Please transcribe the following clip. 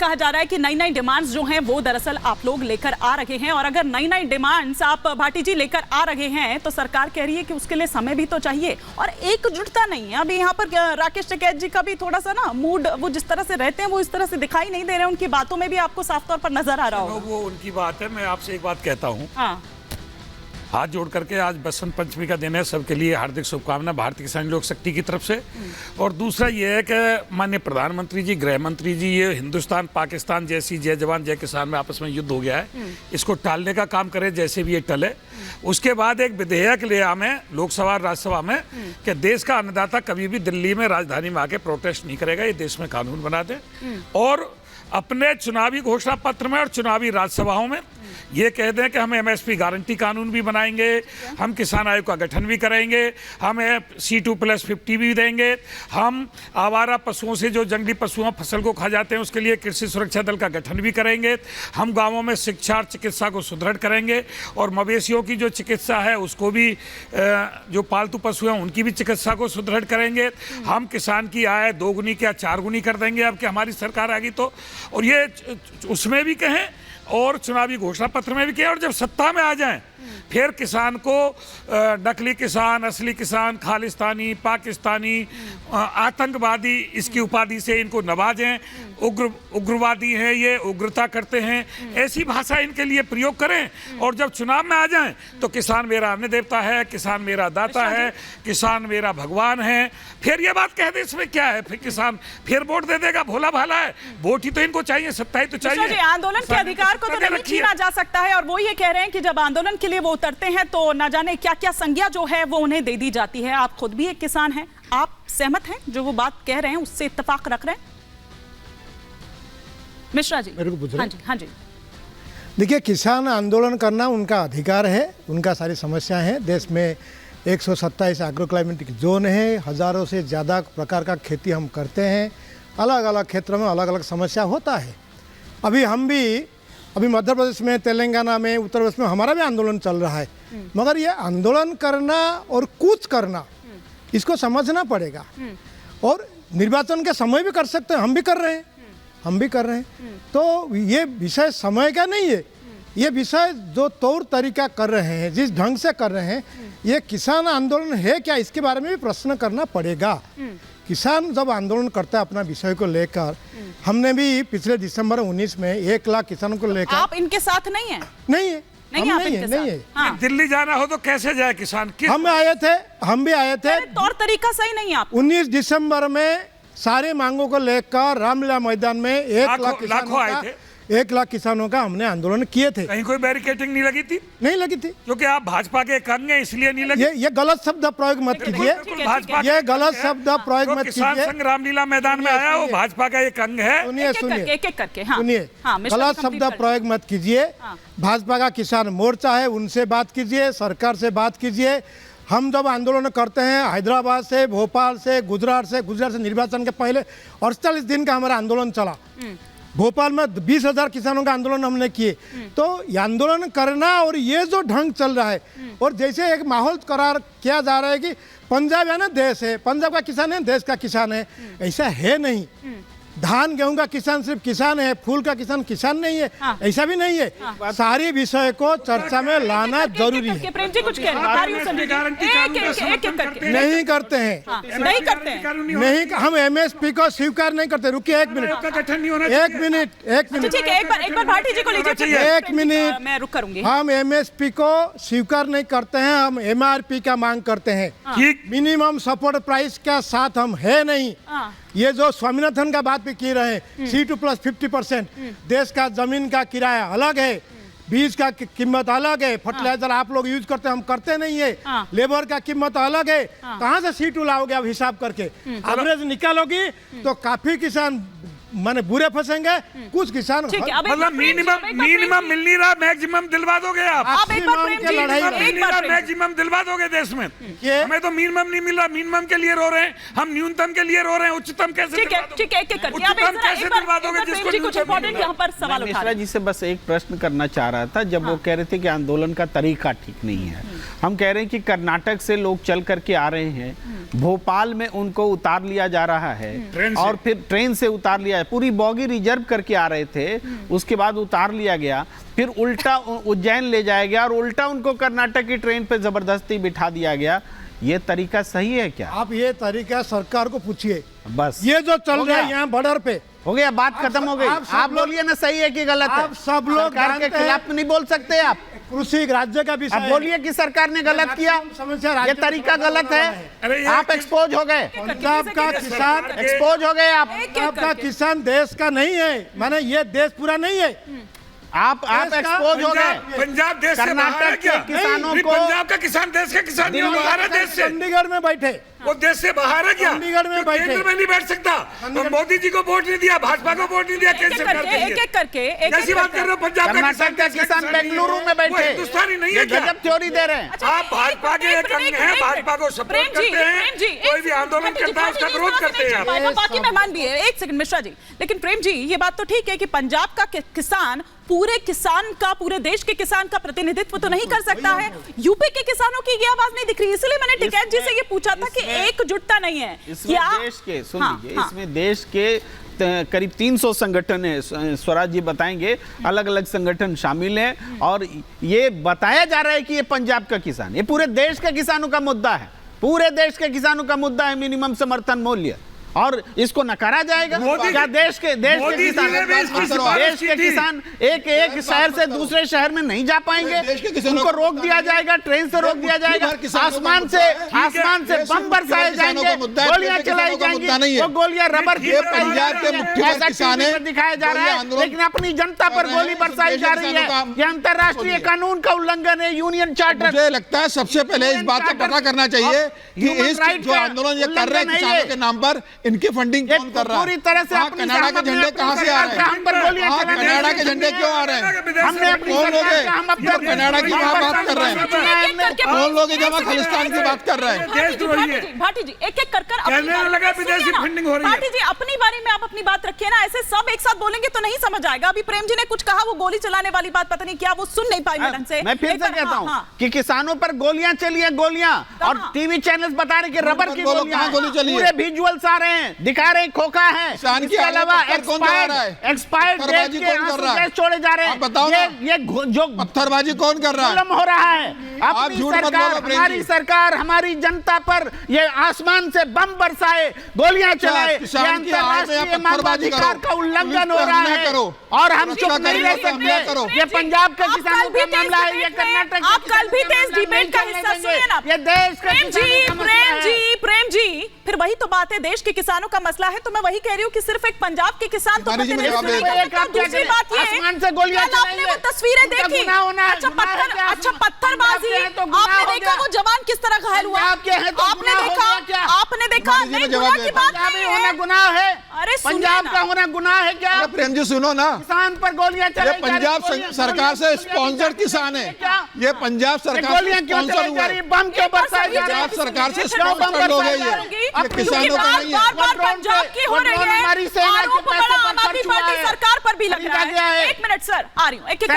कहा जा रहा है कि नई नई डिमांड्स जो हैं वो दरअसल आप लोग लेकर आ रहे हैं, और अगर नई नई डिमांड्स आप भाटी जी लेकर आ रहे हैं तो सरकार कह रही है कि उसके लिए समय भी तो चाहिए और एकजुटता नहीं है। अभी यहाँ पर राकेश टिकैत जी का भी थोड़ा सा ना मूड, वो जिस तरह से रहते हैं वो इस तरह से दिखाई नहीं दे रहे, उनकी बातों में भी आपको साफ तौर पर नजर आ रहा होगा। वो उनकी बात है। मैं आपसे एक बात कहता हूँ, हाँ, हाथ जोड़ करके आज बसंत पंचमी का दिन है, सबके लिए हार्दिक शुभकामना भारतीय किसान लोक शक्ति की तरफ से। और दूसरा ये है कि माननीय प्रधानमंत्री जी, गृह मंत्री जी, ये हिंदुस्तान पाकिस्तान जैसी जय जवान जय किसान में आपस में युद्ध हो गया है, इसको टालने का काम करें जैसे भी ये टले। उसके बाद एक विधेयक ले आए लोकसभा राज्यसभा में कि देश का अन्नदाता कभी भी दिल्ली में राजधानी में आके प्रोटेस्ट नहीं करेगा, ये देश में कानून बना दे। और अपने चुनावी घोषणा पत्र में और चुनावी राज्यसभाओं में ये कह दें कि हम एमएसपी गारंटी कानून भी बनाएंगे, हम किसान आयोग का गठन भी करेंगे, हम C2+50 भी देंगे, हम आवारा पशुओं से जो जंगली पशु फसल को खा जाते हैं उसके लिए कृषि सुरक्षा दल का गठन भी करेंगे, हम गांवों में शिक्षा और चिकित्सा को सुदृढ़ करेंगे, और मवेशियों की जो चिकित्सा है उसको भी, जो पालतू पशु हैं उनकी भी चिकित्सा को सुदृढ़ करेंगे। हम किसान की आय 2 गुनी क्या 4 गुनी कर देंगे अब कि हमारी सरकार आ गई तो। और ये उसमें भी कहें और चुनावी घोषणा पत्र में भी किया, और जब सत्ता में आ जाएं फिर किसान को नकली किसान, असली किसान, खालिस्तानी, पाकिस्तानी, आतंकवादी इसकी उपाधि से इनको नवाजें। उग्रवादी हैं ये, उग्रता करते हैं, ऐसी भाषा इनके लिए प्रयोग करें। और जब चुनाव में आ जाएं तो किसान मेरा अन्न देवता है, किसान मेरा दाता है, किसान मेरा भगवान है, फिर ये बात कह दे, इसमें क्या है? फिर किसान फिर वोट दे देगा, भोला भाला है। वोट ही तो इनको चाहिए, सत्ता ही तो चाहिए। आंदोलन के अधिकार को तो नहीं छीना जा सकता है, और वो ये कह रहे हैं कि जब आंदोलन के लिए वो उतरते हैं तो ना जाने क्या क्या संज्ञा जो है वो उन्हें दे दी जाती है। आप खुद भी एक किसान हैं, आप सहमत हैं जो वो बात कह रहे हैं, उससे इत्तेफाक रख रहे हैं? मिश्रा जी मेरे को पूछ रहे हैं? हाँ जी, हाँ जी। देखिए, किसान आंदोलन करना उनका अधिकार है, उनका सारी समस्याएं हैं। देश में 127 एग्रो क्लाइमेटिक जोन है, हजारों से ज़्यादा प्रकार का खेती हम करते हैं, अलग अलग क्षेत्रों में अलग अलग समस्या होता है। अभी मध्य प्रदेश में, तेलंगाना में, उत्तर प्रदेश में हमारा भी आंदोलन चल रहा है, मगर ये आंदोलन करना और कुछ करना इसको समझना पड़ेगा। और निर्वाचन के समय भी कर सकते हैं, हम भी कर रहे हैं, तो ये विषय समय का नहीं है, ये विषय जो तौर तरीका कर रहे हैं, जिस ढंग से कर रहे हैं, ये किसान आंदोलन है क्या, इसके बारे में भी प्रश्न करना पड़ेगा। किसान जब आंदोलन करता है अपना विषय को लेकर, हमने भी पिछले दिसंबर 19 में 1 लाख किसानों को लेकर। आप इनके साथ नहीं है? नहीं है, नहीं है। हाँ। दिल्ली जाना हो तो कैसे जाए किसान? हम भी आए थे। तौर तरीका सही नहीं है आप? 19 दिसंबर में सारे मांगों को लेकर रामलीला मैदान में 1 लाख किसानों का हमने आंदोलन किए थे। कहीं कोई बैरिकेडिंग नहीं लगी थी? नहीं लगी थी, क्योंकि आप भाजपा के अंग हैं इसलिए नहीं लगी। ये गलत शब्द प्रयोग मत कीजिए, ये गलत शब्द प्रयोग मत किसान कीजिए। संघ रामलीला मैदान में आया, वो भाजपा का एक अंग है। सुनिए, गलत शब्द प्रयोग मत कीजिए। भाजपा का किसान मोर्चा है, उनसे बात कीजिए, सरकार से बात कीजिए। हम जब आंदोलन करते हैं हैदराबाद से, भोपाल से, गुजरात से निर्वाचन के पहले 48 दिन का हमारा आंदोलन चला। भोपाल में 20,000 किसानों का आंदोलन हमने किए। तो ये आंदोलन करना और ये जो ढंग चल रहा है, और जैसे एक माहौल करार किया जा रहा है कि पंजाब है ना देश है, पंजाब का किसान है देश का किसान है, ऐसा है नहीं। धान गेहूं का किसान सिर्फ किसान है, फूल का किसान नहीं है, ऐसा भी नहीं है। सारे विषय को चर्चा में लाना जरूरी है। प्रेम जी कुछ कह रहे हैं? नहीं करते हैं, नहीं, हम एमएसपी को स्वीकार नहीं करते। रुकिए एक मिनट, ठीक है, एक बार भाटी जी को लीजिए, 1 मिनट, मैं रुक करूंगी। हम एमएसपी को स्वीकार नहीं करते हैं, हम एमआरपी का मांग करते हैं। मिनिमम सपोर्ट प्राइस के साथ हम है नहीं। ये जो स्वामीनाथन का बात भी की रहे हैं, C2+50%, देश का जमीन का किराया अलग है, बीज का कीमत अलग है, फर्टिलाइजर आप लोग यूज करते हैं, हम करते नहीं है, लेबर का कीमत अलग है। कहाँ से C2 लाओगे अब हिसाब करके? एवरेज निकालोगी तो काफी किसान माने बुरे फंसेंगे, कुछ किसान मतलब मिनिमम मिल नहीं रहा, मैक्सिमम दिलवा दोगे आप? मैक्सिमम दिलवा दोगे देश में? हमें तो मिनिमम नहीं मिल रहा, मिनिमम के लिए रो रहे हैं, हम न्यूनतम के लिए रो रहे हैं, उच्चतम कैसे दिलवा दोगे? मिश्रा जी से बस एक प्रश्न करना चाह रहा था, जब वो कह रहे थे कि आंदोलन का तरीका ठीक नहीं है, हम कह रहे हैं कि कर्नाटक से लोग चल करके आ रहे हैं, भोपाल में उनको उतार लिया जा रहा है और फिर ट्रेन से उतार लिया, है, पूरी बॉगी रिजर्व करके आ रहे थे, उसके बाद उतार लिया गया, फिर उल्टा उज्जैन ले जाया गया और उल्टा उनको कर्नाटक की ट्रेन पे जबरदस्ती बिठा दिया गया। ये तरीका सही है क्या? आप ये तरीका सरकार को पूछिए। बस ये जो चल रहा है यहाँ बॉर्डर पे, हो गया, बात खत्म हो गई। आप बोलिए ना सही है कि गलत है? आप सब लोग सरकार के खिलाफ नहीं बोल सकते आप। कृषि राज्य का विषय आप बोलिए कि सरकार ने गलत किया, ये तरीका गलत है, आप एक्सपोज हो गए। पंजाब का किसान एक्सपोज हो गए आप। पंजाब का किसान देश का नहीं है, माने ये देश पूरा नहीं है। आप एक्सपोज हो गए। पंजाब देश से बाहर है क्या? किसानों को, पंजाब का किसान देश का किसान नहीं बाहर देश से, चंडीगढ़ में बैठे, वो देश से बाहर है क्या? चंडीगढ़ में बैठे, केंद्र में नहीं बैठ सकता। तो मोदी जी को वोट नहीं दिया, भाजपा को वोट नहीं दिया, केंद्र सरकार एक करके कैसी बात कर रहे हो? पंजाब कर्नाटक का किसान बेंगलुरु में बैठे, हिंदुस्तानी नहीं है क्या? गजब थ्योरी दे रहे हैं आप। भाजपा के एक अंग हैं, भाजपा को सपोर्ट करते हैं, कोई भी आंदोलन करता है उसका विरोध करते हैं आप। बाकी मेहमान भी है। एक सेकंड मिश्रा जी, लेकिन प्रेम जी ये बात तो ठीक है कि पंजाब का किसान पूरे किसान का, पूरे देश के किसान का प्रतिनिधित्व तो नहीं कर सकता है। यूपी के किसानों की ये आवाज नहीं दिख रही, इसलिए मैंने टिकैत जी से ये पूछा था कि एकजुटता नहीं है क्या? देश के, सुन लीजिए, इसमें देश के करीब 300 संगठन है, स्वराज जी बताएंगे, अलग अलग संगठन शामिल हैं, और ये बताया जा रहा है कि ये पंजाब का किसान, ये पूरे देश के किसानों का मुद्दा है, पूरे देश के किसानों का मुद्दा है मिनिमम समर्थन मूल्य, और इसको नकारा जाएगा क्या? देश के किसान एक शहर से दूसरे शहर में नहीं जा पाएंगे, उनको रोक दिया जाएगा, ट्रेन से रोक दिया जाएगा, आसमान से बम बरसाए जाएंगे, गोलियां चलाई जाएंगी, वो गोलियां रबर की पंजाब के मुख्य किसान है, दिखाया जा रहा है, लेकिन अपनी जनता पर गोली बरसाई जा रही है। ये अंतर्राष्ट्रीय कानून का उल्लंघन है, यूनियन चार्टर। मुझे लगता है सबसे पहले इस बात का पता करना चाहिए कि इस जो आंदोलन ये कर रहे हैं किसानों के नाम पर, इनकी फंडिंग कौन कर रहा है? पूरी तरह से कनाडा के झंडे कहां से आ रहे हैं? कनाडा के झंडे क्यों आ रहे हैं? हमने अपनी कौन लोग हैं जो कनाडा की वहां बात कर रहे हैं? कौन लोग जमा खालिस्तान की बात कर रहे हैं? भाटी जी एक एक कर लगा विदेशी फंडिंग हो रही है। भाटी जी अपनी बारी में आप अपनी बात रखिए ना, ऐसे सब एक साथ बोलेंगे तो नहीं समझ आएगा। अभी प्रेम जी ने कुछ कहा, वो गोली चलाने वाली बात पता नहीं क्या वो सुन नहीं पाई मैडम से। मैं फिर से कहता हूं कि किसानों पर गोलियां चली है, गोलियां, और टीवी चैनल्स बता रहे कि रबर की गोलियां, गोली चली है, पूरे विजुअल्स आ रहे हैं, दिखा रहे हैं खोखा है, इसके अलावा एक्सपायर्ड डेट के आंसू गैस छोड़े जा रहे हैं। बताओ ना, ये जो पत्थरबाजी कौन कर रहा है? हो रहा है। अपनी सरकार, हमारी सरकार हमारी जनता पर ये आसमान से बम बरसाए, गोलियां चलाए, ये अंतर्राष्ट्रीय मानवाधिकार का उल्लंघन हो रहा है, और हम चुप नहीं रह सकते। ये पंजाब के किसानों का मामला है, ये कर्नाटक, आप कल भी इस डिबेट का हिस्सा सुनिए ना। ये देश का प्रेम जी फिर वही तो बात है, देश के किसानों का मसला है, तो मैं वही कह रही हूँ कि सिर्फ एक पंजाब के किसान तो दूसरी बात ये आसमान से गोलियां आपने वो तस्वीरें देखी, अच्छा पत्थरबाजी, आपने देखा वो जवान किस तरह घायल हुआ, आपने देखा नहीं, गुनाह की बात नहीं है, गुनाह है। अरे पंजाब का होना गुनाह है क्या? प्रेम जी सुनो ना, किसान पर गोलियां चलाई, पंजाब सरकार से स्पॉन्सर्ड किसान है, ये पंजाब सरकार गोलियां क्यों चलाई जा रही है, बम क्यों बरसाए जा रहे हैं? पंजाब सरकार से स्पॉन्सर्ड लोग हैं ये किसानों का नहीं है। बार पंजाब की हो रही है, हमारी सेना आरोप बड़ा आम आदमी पार्टी सरकार पर भी लग रहा है। एक मिनट सर, आ रही हूँ।